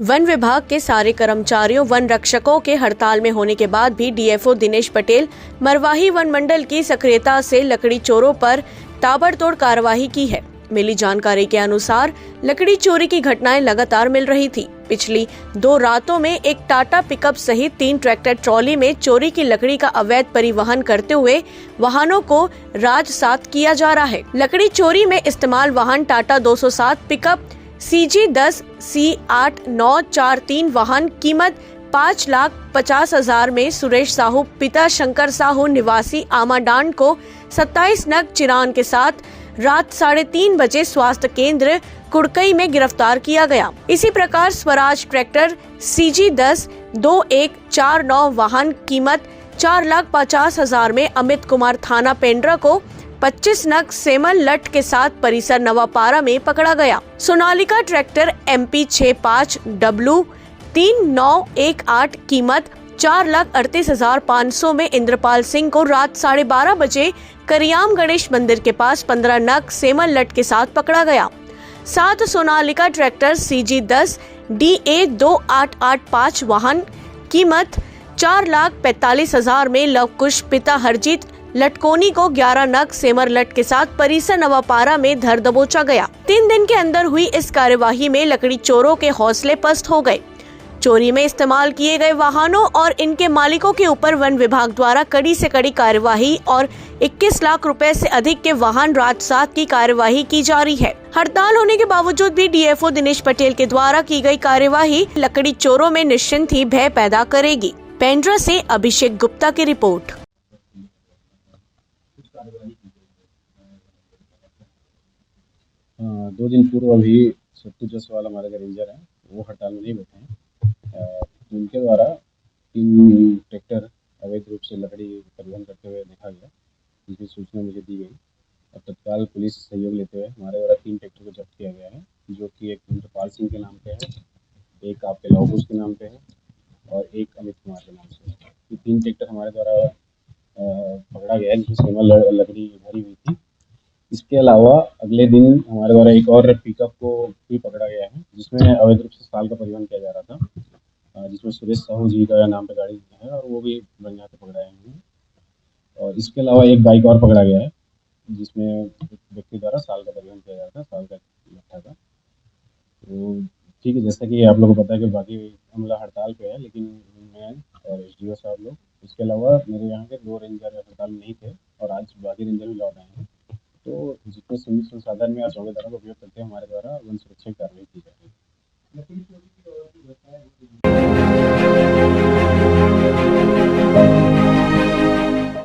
One विभाग के सारे कर्मचारियों वन रक्षकों के हड़ताल में होने के बाद भी डीएफओ दिनेश पटेल मरवाही वन मंडल की सक्रियता से लकड़ी चोरों पर ताबड़तोड़ कार्रवाई की है। मिली जानकारी के अनुसार लकड़ी चोरी की घटनाएं लगातार मिल रही थी। पिछली 2 रातों में एक टाटा पिकअप सहित 3 ट्रैक्टर ट्रॉली में चोरी की लकड़ी का अवैध परिवहन करते हुए वाहनों को राजसात किया जा रहा है। लकड़ी चोरी में इस्तेमाल वाहन टाटा 207 पिकअप CG10 C8943 वाहन कीमत 5,50,000 में सुरेश साहू पिता शंकर साहू निवासी आमाडांड को 27 नग चिरान के साथ रात 3:30 बजे स्वास्थ्य केंद्र कुड़कई में गिरफ्तार किया गया। इसी प्रकार स्वराज ट्रैक्टर CG10 2149 वाहन कीमत 4,50,000 में अमित कुमार थाना पेंड्रा को 25 नग सेमल लट के साथ परिसर नवापारा में पकड़ा गया। सोनालिका ट्रैक्टर MP 65W 3918 कीमत 4,38,500 में इंद्रपाल सिंह को रात 12:30 बजे करियाम गणेश मंदिर के पास 15 नग सेमल लट के साथ पकड़ा गया। 7 सोनालिका ट्रैक्टर CG10 DA 2885 वाहन कीमत 4,45,000 में लवकुश पिता हरजीत लटकोनी को 11 नग सेमर लट के साथ परिसर नवापारा में धर दबोचा गया। 3 दिन के अंदर हुई इस कार्यवाही में लकड़ी चोरों के हौसले पस्त हो गए। चोरी में इस्तेमाल किए गए वाहनों और इनके मालिकों के ऊपर वन विभाग द्वारा कड़ी से कड़ी कार्यवाही और 21 लाख रुपए से अधिक के वाहन राजसात की कार्यवाही की जा रही है। हड़ताल होने के बावजूद भी डीएफओ दिनेश पटेल के द्वारा की गई कार्यवाही लकड़ी चोरों में निश्चिंत ही भय पैदा करेगी। पेंड्रा से अभिषेक गुप्ता की रिपोर्ट। 2 दिन पूर्व अभी सत्तू जसवाल हमारे जो रेंजर हैं वो हड़ताल में नहीं बैठे हैं। उनके द्वारा 3 ट्रैक्टर अवैध रूप से लकड़ी परिवहन करते हुए देखा गया, जिसकी सूचना मुझे दी गई और तत्काल पुलिस सहयोग लेते हुए हमारे द्वारा 3 ट्रैक्टर को जब्त किया गया है, जो कि एक इंद्रपाल सिंह के नाम पे है, एक आपके लवकुश के नाम पे है और एक अमित कुमार के नाम से। ये 3 ट्रैक्टर हमारे द्वारा पकड़ा गया है, जिसमें सेमल लकड़ी भरी हुई थी। इसके अलावा अगले दिन हमारे द्वारा एक और पिकअप को भी पकड़ा गया है, जिसमें अवैध रूप से साल का परिवहन किया जा रहा था, जिसमें सुरेश साहू जी का नाम पे गाड़ी है और वो भी यहाँ पे पकड़ाए हैं। और इसके अलावा एक बाइक और पकड़ा गया है, जिसमें एक व्यक्ति द्वारा साल का परिवहन किया जा रहा था, साल का लट्ठा का। तो ठीक है, जैसा कि आप लोगों को पता है कि बाकी हमला हड़ताल पे है, लेकिन मैं और SDO साहब लोग, इसके अलावा मेरे यहाँ के 2 रेंजर हड़ताल में नहीं थे और आज बाकी रेंजर भी लौट आए हैं। तो जितने सीमित संसाधन में और संविधानों का उपयोग करते हैं हमारे द्वारा वन सुरक्षा की कार्रवाई की जा रही है।